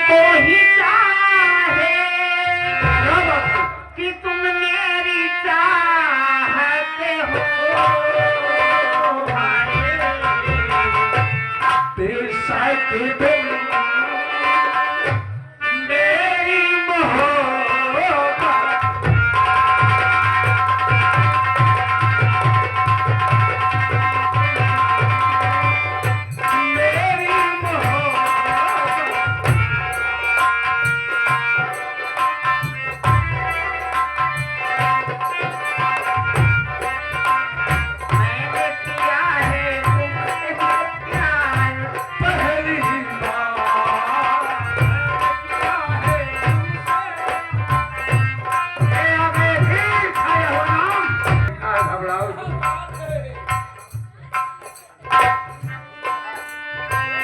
को ही चाहे कि तुम मेरी चाहते हो बेशक तुम मेरी मोहब्बत मेरी मोहब्बत मैंने किया है तुमसे प्यार पहली बार किया है तुमसे अबे भी खाया हो नाम घबराओ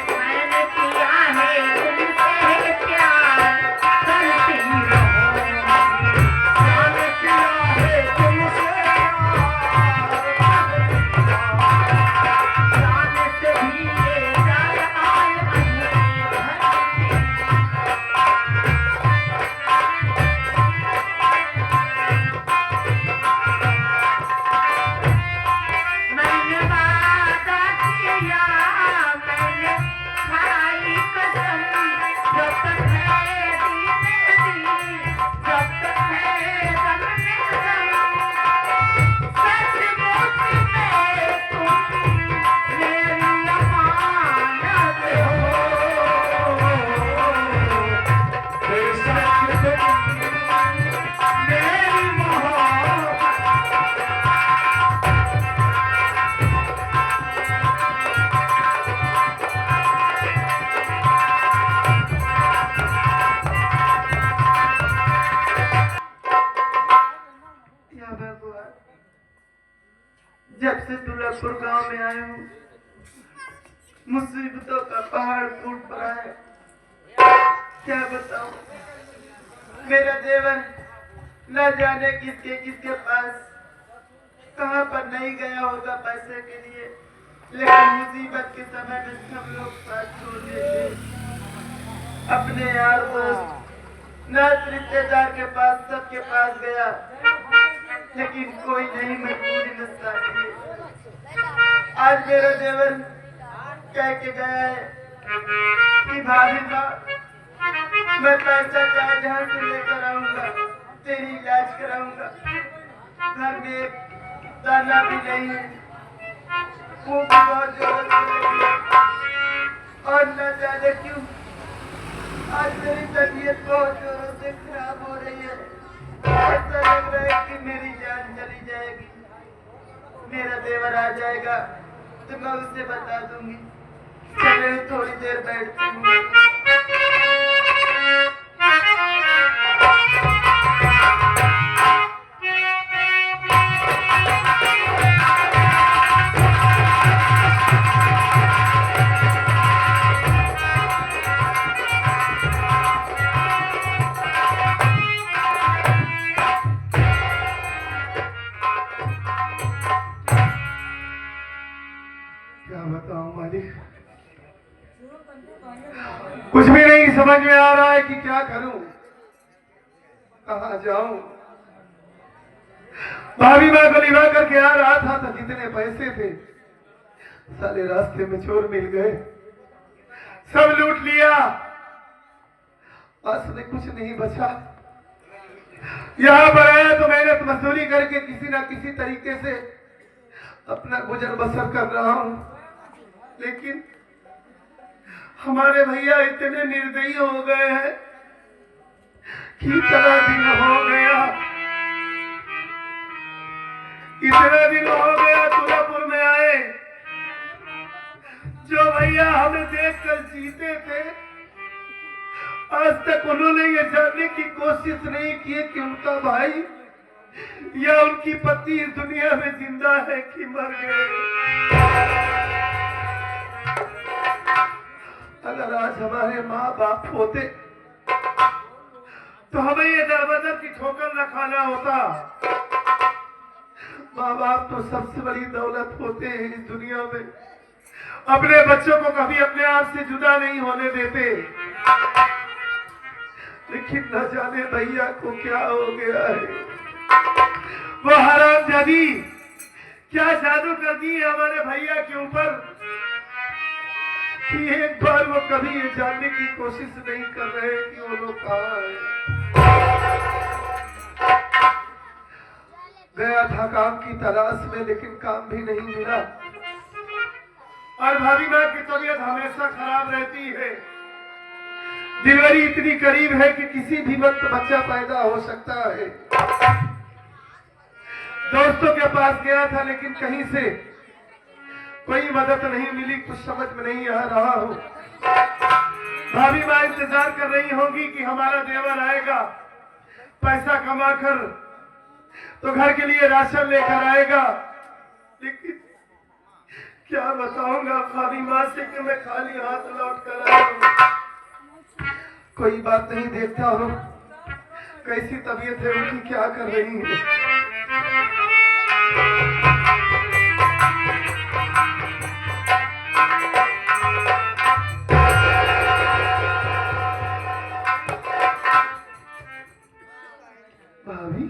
मैंने किया है तुमसे प्यार करती रहो मैंने किया है तुमसे जाने से भी ये जान आए मैंने वादा किया मैंने खाई कसम जब तक है दिल में दिल जब तक है दम में दम सचमुच में तुम मेरी अमानत हो बेशक तुम मेरी मोहब्बत या भगवान जब से दुल्लापुर गांव में आए हूँ मुसीबतों का पहाड़ टूट पड़ा है क्या बताऊं मेरा देवर न जाने किसके किसके पास कहां पर नहीं गया होगा पैसे के लिए लेकिन मुसीबत के समय में सब लोग साथ छोड़ देते अपने यार दोस्त नात रिश्तेदार के पास सबके पास गया लेकिन कोई नहीं मजबूरी में साथ दिए आज मेरा देवर कह के गया है कि भाभी साहब मैं पैसा चाहे जहाँ से लेकर आऊंगा तेरी इलाज कराऊंगा घर में एक दाना भी नहीं है वो भी बहुत जरूरत से लगी है और न जाने क्यों आज मेरी तबीयत बहुत जोरों से खराब हो रही है ऐसा लग रहा है कि मेरी जान चली जाएगी मेरा देवर आ जाएगा तो मैं उसे बता दूंगी चले थोड़ी देर बैठती हूँ क्या बताऊं मालिक कुछ भी नहीं समझ में आ रहा है कि क्या करूं कहां जाऊं भाभी माँ को लिवा करके आ रहा था तो जितने पैसे थे साले रास्ते में चोर मिल गए सब लूट लिया बस में कुछ नहीं बचा यहाँ पर आया तो मेहनत मजदूरी करके किसी ना किसी तरीके से अपना गुजर बसर कर रहा हूं लेकिन हमारे भैया इतने निर्दयी हो गए हैं कि इतना दिन हो गया तुलापुर में आए जो भैया हमें देखकर जीते थे आज तक उन्होंने ये जानने की कोशिश नहीं की कि उनका भाई या उनकी पत्नी इस दुनिया में जिंदा है कि मर गए अगर आज हमारे माँ बाप होते तो हमें ये दरबदर की ठोकर न खाना होता माँ बाप तो सबसे बड़ी दौलत होते हैं इस दुनिया में अपने बच्चों को कभी अपने आप से जुदा नहीं होने देते लेकिन न जाने भैया को क्या हो गया है। वो हरामजादी क्या जादू कर दी है हमारे भैया के ऊपर कि एक बार वो कभी ये जानने की कोशिश नहीं कर रहे कि वो लोग कहाँ हैं। गया था काम की तलाश में, लेकिन काम भी नहीं मिला। और भाभी माँ की तबीयत हमेशा खराब रहती है। डिलीवरी इतनी करीब है कि किसी भी वक्त बच्चा पैदा हो सकता है। दोस्तों के पास गया था, लेकिन कहीं से कोई मदद नहीं मिली। कुछ समझ में नहीं आ रहा हो। भाभी माँ इंतजार कर रही होगी कि हमारा देवर आएगा, पैसा कमाकर तो घर के लिए राशन लेकर आएगा। लेकिन क्या बताऊंगा भाभी माँ से कि मैं खाली हाथ लौट कर आया हूँ। कोई बात नहीं, देखता हूँ कैसी तबीयत है उनकी, क्या कर रही है। भाभी,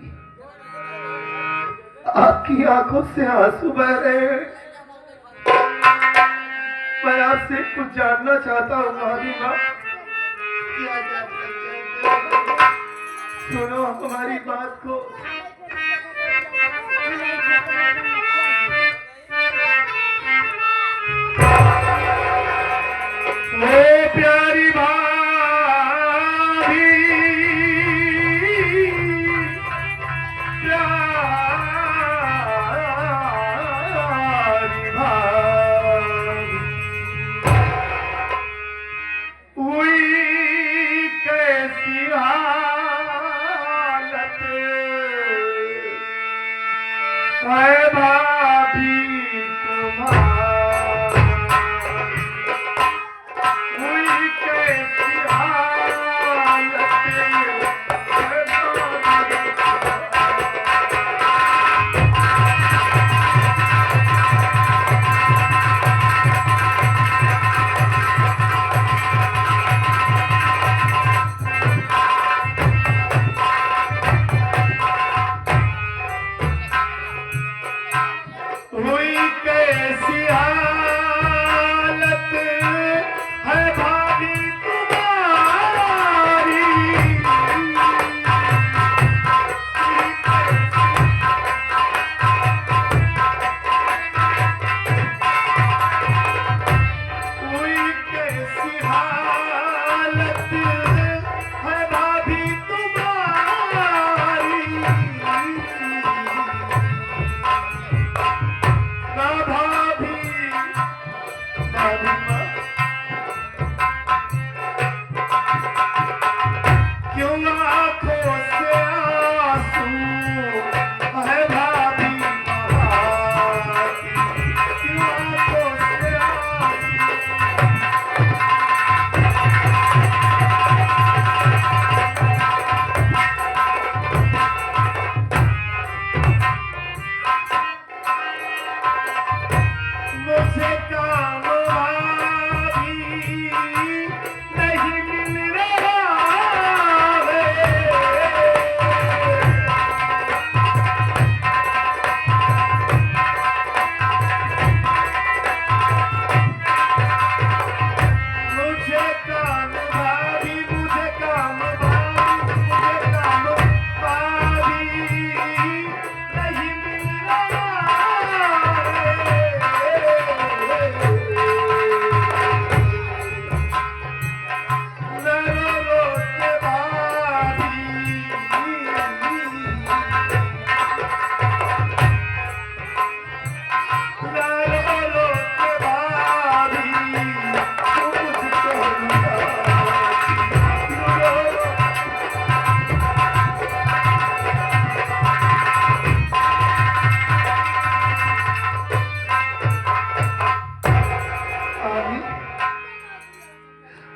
आपकी आंखों से आंसू बह रहे हैं। मैं आपसे कुछ जानना चाहता हूँ भाभी माँ। सुनो हमारी बात को। ओ प्यारी भाभी,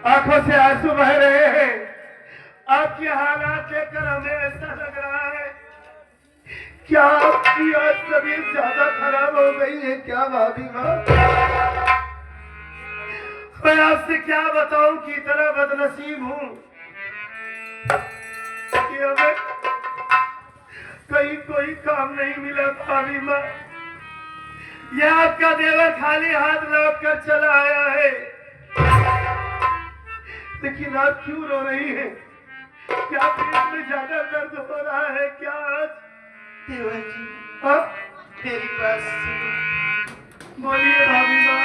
आंखों से आंसू बह रहे हैं। आपके हालात देखकर हमें ऐसा लग रहा है क्या आपकी आज तबीयत ज्यादा खराब हो गई है क्या भाभी माँ? मैं आपसे क्या बताऊं कि इतना बदनसीब हूं कोई कोई काम नहीं मिला भाभी माँ। यह आपका देवर खाली हाथ लौट कर चला आया है। लेकिन आप क्यों रो रही है? क्या पेट में ज्यादा दर्द हो रहा है क्या आज? देवर जी, हाँ? मेरी बात सुनो। बोलिए भाभी माँ।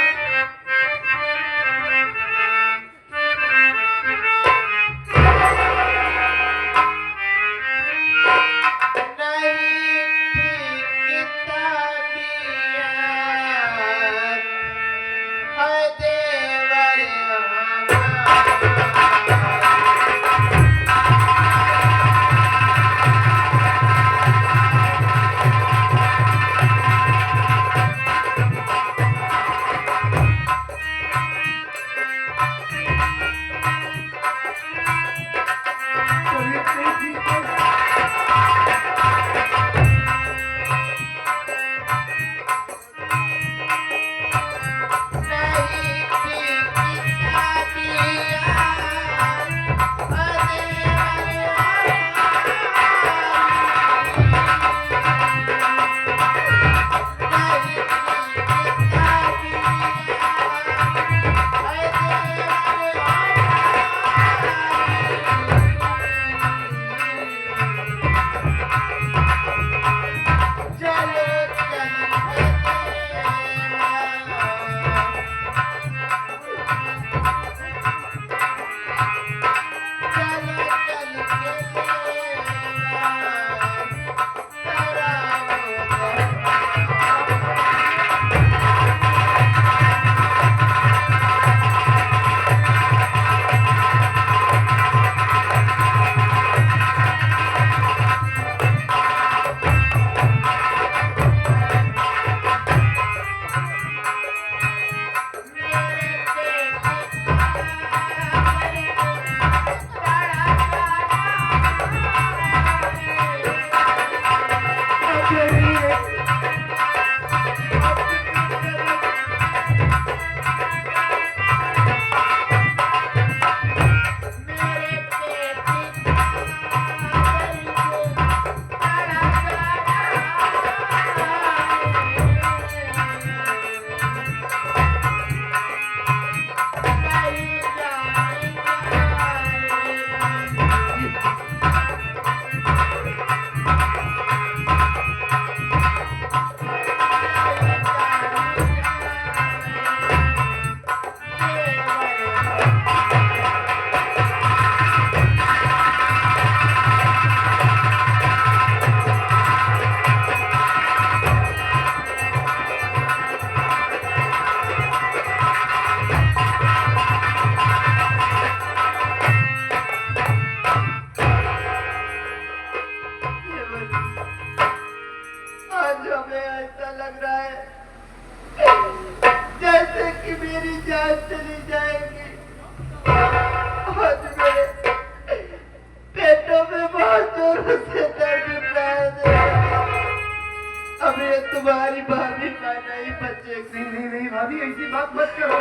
तुम्हारी भाभी का नहीं बचेगी। नहीं नहीं भाभी, ऐसी बात मत करो।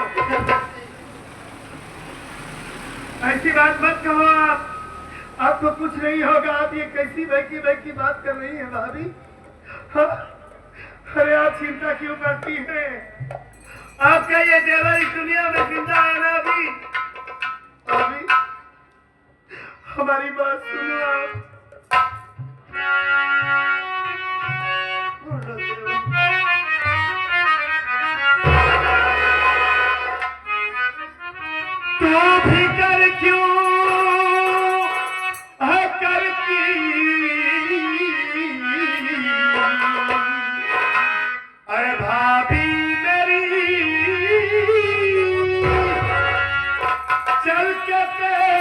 ऐसी बात मत कहो आप। आपको कुछ नहीं होगा। आप ये कैसी बहकी बात कर रही है भाभी? हाँ? अरे आप चिंता क्यों करती हैं? आपका ये देवर इस दुनिया में जिंदा है ना अभी? अभी हमारी बात सुनो आप। तो भी कर क्यों करती? अरे भाभी मेरी चल के तेरी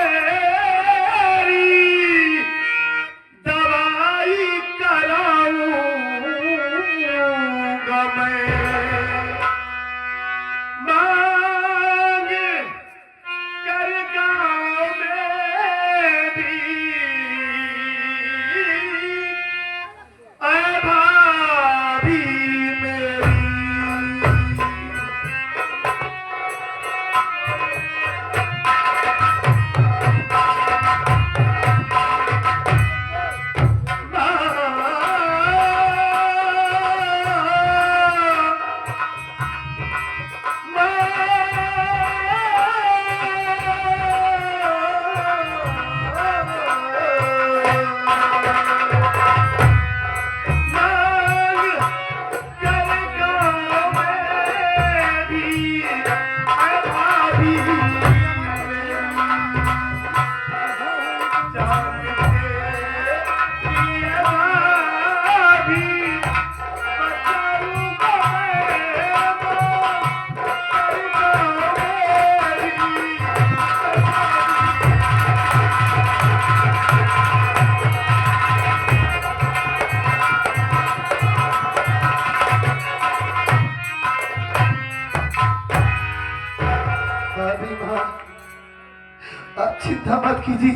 मत कीजिए,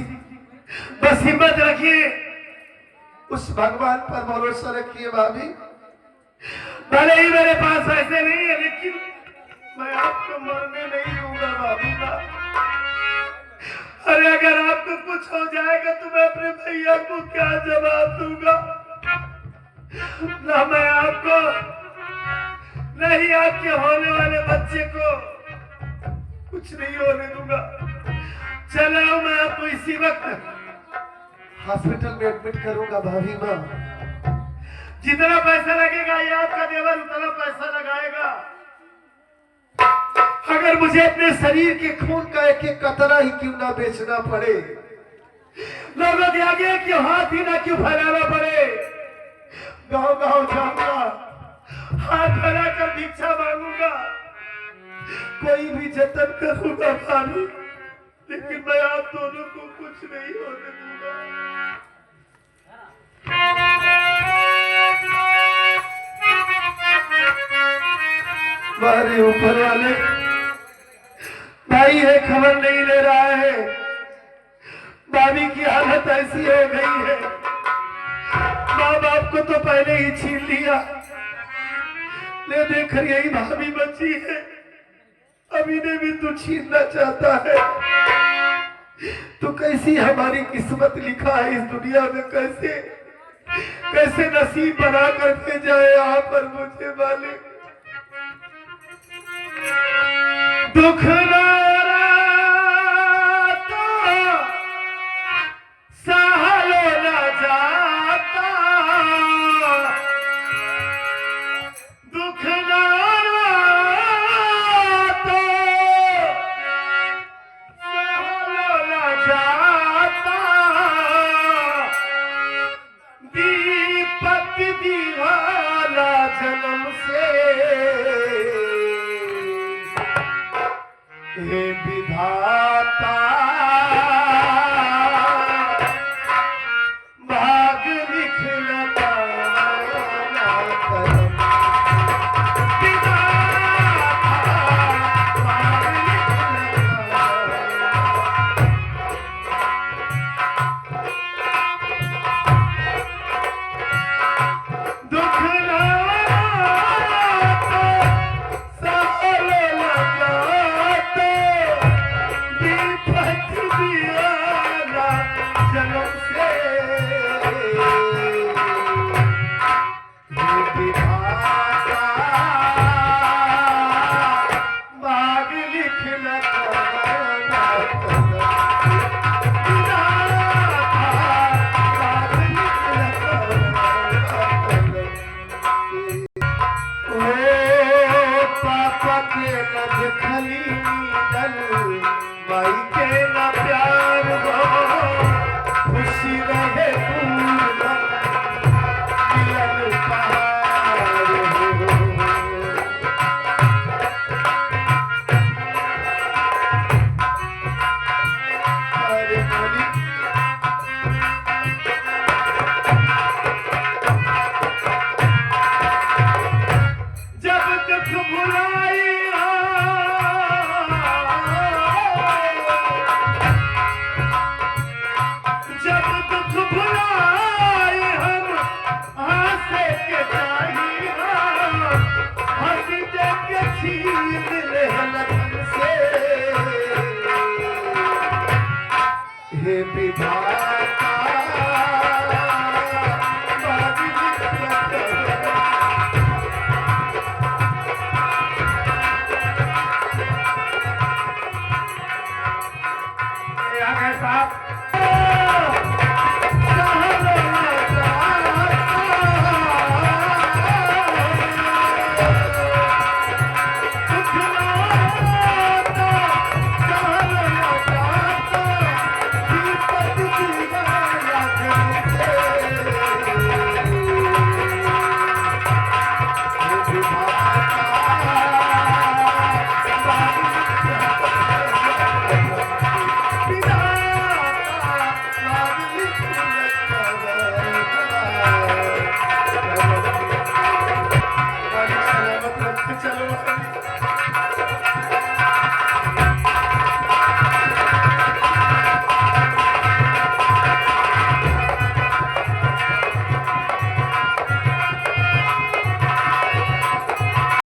बस हिम्मत रखिए, उस भगवान पर भरोसा रखिए भाभी। भले ही मेरे पास ऐसे नहीं है, लेकिन मैं आपको मरने नहीं दूंगा भाभी का। अरे अगर आपको कुछ हो जाएगा तो मैं अपने भैया को क्या जवाब दूंगा? ना मैं आपको, नहीं आपके होने वाले बच्चे को कुछ नहीं होने दूंगा। चलो मैं आपको इसी वक्त हॉस्पिटल में एडमिट करूंगा भाभी माँ। जितना पैसा लगेगा ये आपका देवर उतना पैसा लगाएगा। अगर मुझे अपने शरीर के खून का एक एक कतरा ही क्यों ना बेचना पड़े, लोगों के आगे क्यों हाथ ही ना क्यों फैलाना पड़े, गांव गांव जाऊंगा, हाथ फैलाकर भिक्षा मांगूंगा, कोई भी जतन करूंगा भाभी, लेकिन मैं आप दोनों को कुछ नहीं होने दूंगा। हमारे ऊपर वाले भाई है खबर नहीं ले रहा है, भाभी की हालत ऐसी हो गई है, माँ बाप को तो पहले ही छीन लिया, ले देखकर यही भाभी बची है, अभी ने भी तू छीनना चाहता है। तो कैसी हमारी किस्मत लिखा है इस दुनिया में, कैसे कैसे नसीब बना कर भेजा है यहाँ पर मुझे मालिक। दुख नारा तो सहलो न जाता, दुख नारा तो सहलो न जाता, दीपक दीवाना जन्म से हे विधाता, भाग लिखना कलम, विधाता भाग लिखना। दुख ना साहब